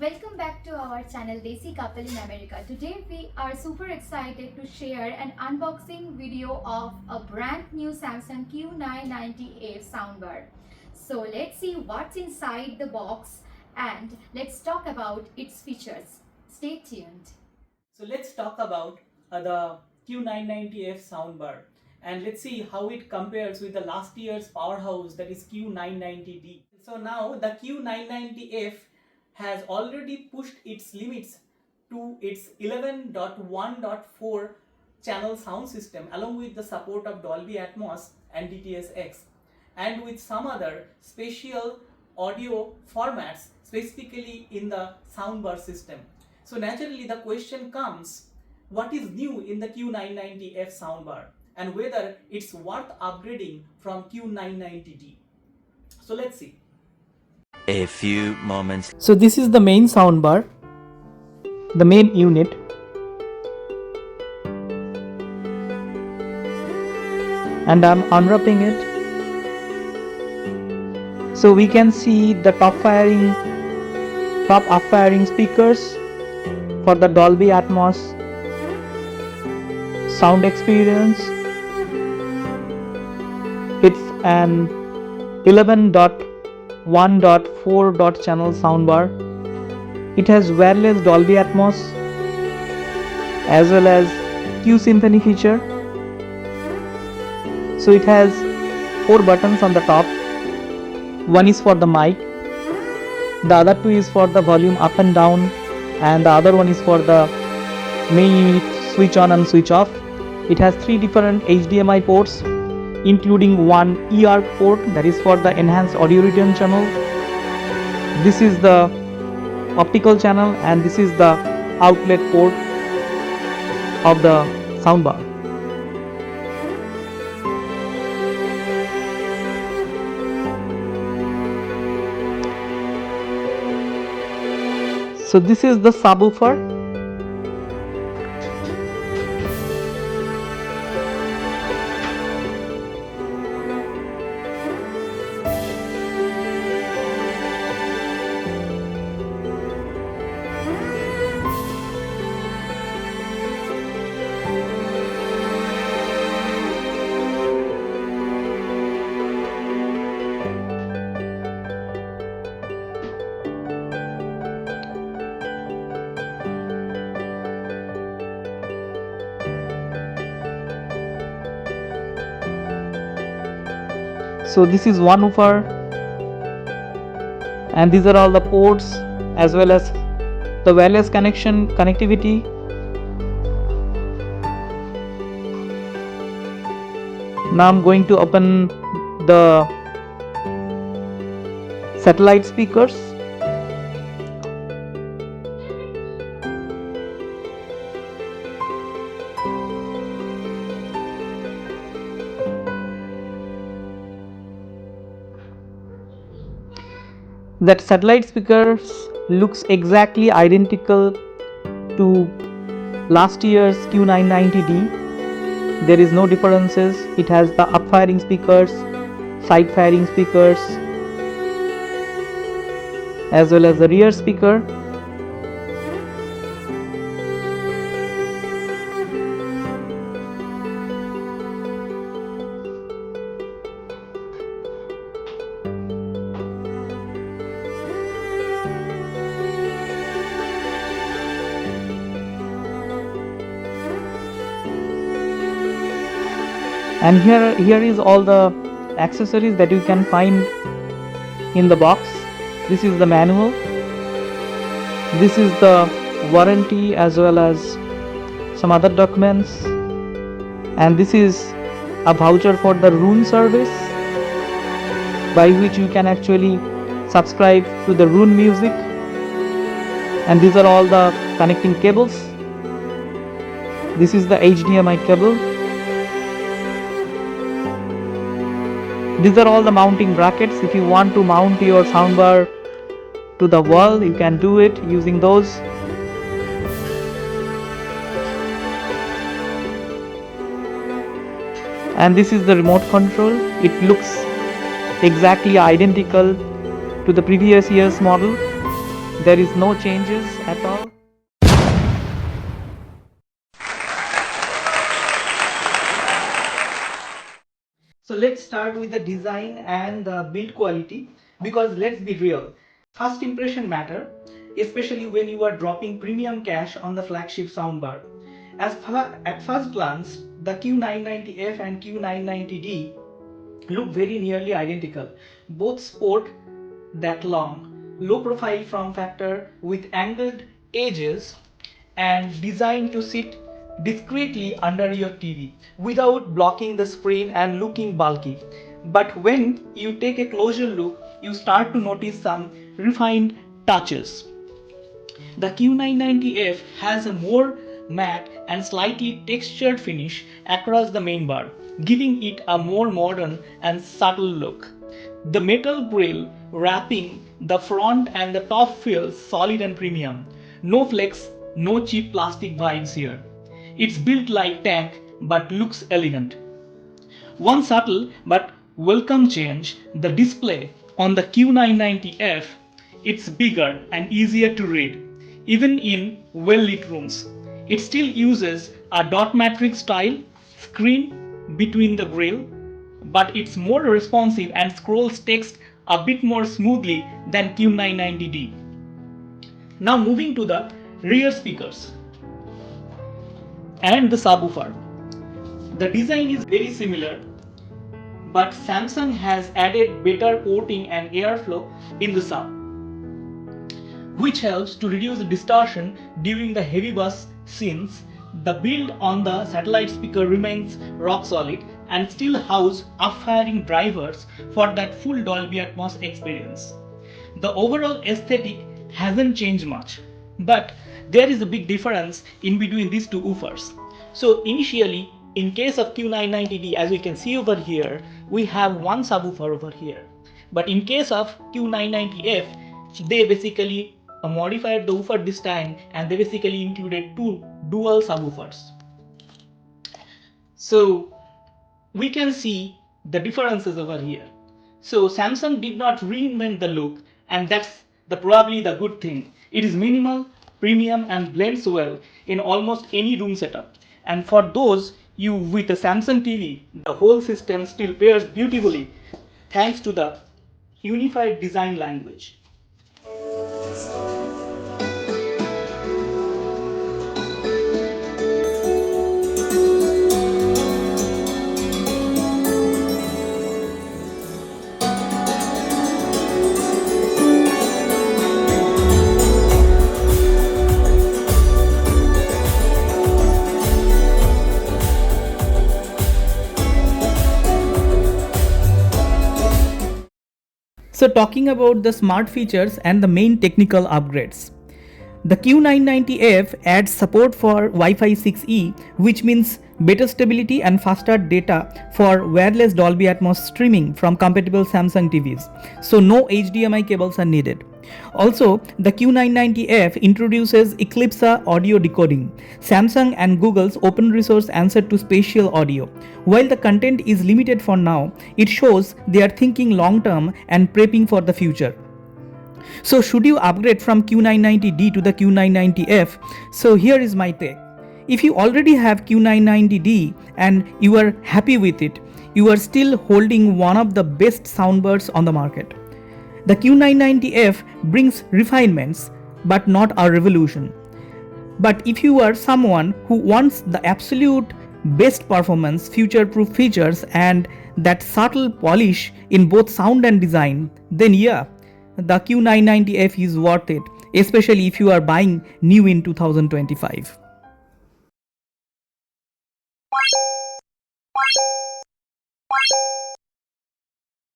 Welcome back to our channel Desi Couple in America. Today we are super excited to share an unboxing video of a brand new Samsung Q990F soundbar. So let's see what's inside the box and let's talk about its features. Stay tuned. So let's talk about the Q990F soundbar and let's see how it compares with the last year's powerhouse, that is Q990D. So now the Q990F has already pushed its limits to its 11.1.4 channel sound system along with the support of Dolby Atmos and DTS-X, and with some other special audio formats specifically in the soundbar system. So naturally the question comes, what is new in the Q990F soundbar and whether it's worth upgrading from Q990D. So let's see. A few moments. So this is the main soundbar, the main unit. And I'm unwrapping it. So we can see the top up firing speakers for the Dolby Atmos sound experience. It's an 11.1.4 channel soundbar. It has wireless Dolby Atmos as well as Q Symphony feature. So it has 4 buttons on the top. One is for the mic, the other 2 is for the volume up and down, and the other one is for the main unit switch on and switch off. It has 3 different HDMI ports, including one EARC port, that is for the enhanced audio return channel. This is the optical channel and this is the outlet port of the soundbar. So this is the subwoofer. So this is one woofer, and these are all the ports as well as the wireless connectivity. Now I'm going to open the satellite speakers. That satellite speakers looks exactly identical to last year's Q990D. There is no differences. It has the up firing speakers, side firing speakers, as well as the rear speaker. And here is all the accessories that you can find in the box. This is the manual, this is the warranty as well as some other documents, and this is a voucher for the Roon service by which you can actually subscribe to the Roon music. And these are all the connecting cables. This is the HDMI cable. These are all the mounting brackets. If you want to mount your soundbar to the wall, you can do it using those. And this is the remote control. It looks exactly identical to the previous year's model. There is no changes at all. So let's start with the design and the build quality, because let's be real, first impression matter, especially when you are dropping premium cash on the flagship soundbar. At first glance, the Q990F and Q990D look very nearly identical. Both sport that long, low profile form factor with angled edges and designed to sit discreetly under your TV without blocking the screen and looking bulky. But when you take a closer look, you start to notice some refined touches. The Q990F has a more matte and slightly textured finish across the main bar, giving it a more modern and subtle look. The metal grille wrapping the front and the top feels solid and premium. No flex, no cheap plastic vibes here. It's built like tank but looks elegant. One subtle but welcome change, the display on the Q990F, it's bigger and easier to read, even in well-lit rooms. It still uses a dot matrix style screen between the grille, but it's more responsive and scrolls text a bit more smoothly than Q990D. Now moving to the rear speakers and the subwoofer. The design is very similar, but Samsung has added better porting and airflow in the sub, which helps to reduce distortion during the heavy bass scenes. The build on the satellite speaker remains rock solid and still house up-firing drivers for that full Dolby Atmos experience. The overall aesthetic hasn't changed much, but there is a big difference in between these two woofers. So initially, in case of Q990D, as we can see over here, we have one subwoofer over here. But in case of Q990F, they basically modified the woofer this time, and they basically included two dual subwoofers. So we can see the differences over here. So Samsung did not reinvent the look, and that's probably the good thing. It is minimal, premium, and blends well in almost any room setup. And for those you with a Samsung TV, the whole system still pairs beautifully thanks to the unified design language. So talking about the smart features and the main technical upgrades. The Q990F adds support for Wi-Fi 6E, which means better stability and faster data for wireless Dolby Atmos streaming from compatible Samsung TVs. So no HDMI cables are needed. Also, the Q990F introduces Eclipse audio decoding, Samsung and Google's open resource answer to spatial audio. While the content is limited for now, it shows they are thinking long term and prepping for the future. So should you upgrade from Q990D to the Q990F? So here is my take. If you already have Q990D and you are happy with it, you are still holding one of the best soundbars on the market. The Q990F brings refinements but not a revolution. But if you are someone who wants the absolute best performance, future-proof features and that subtle polish in both sound and design, then yeah, the Q990F is worth it, especially if you are buying new in 2025.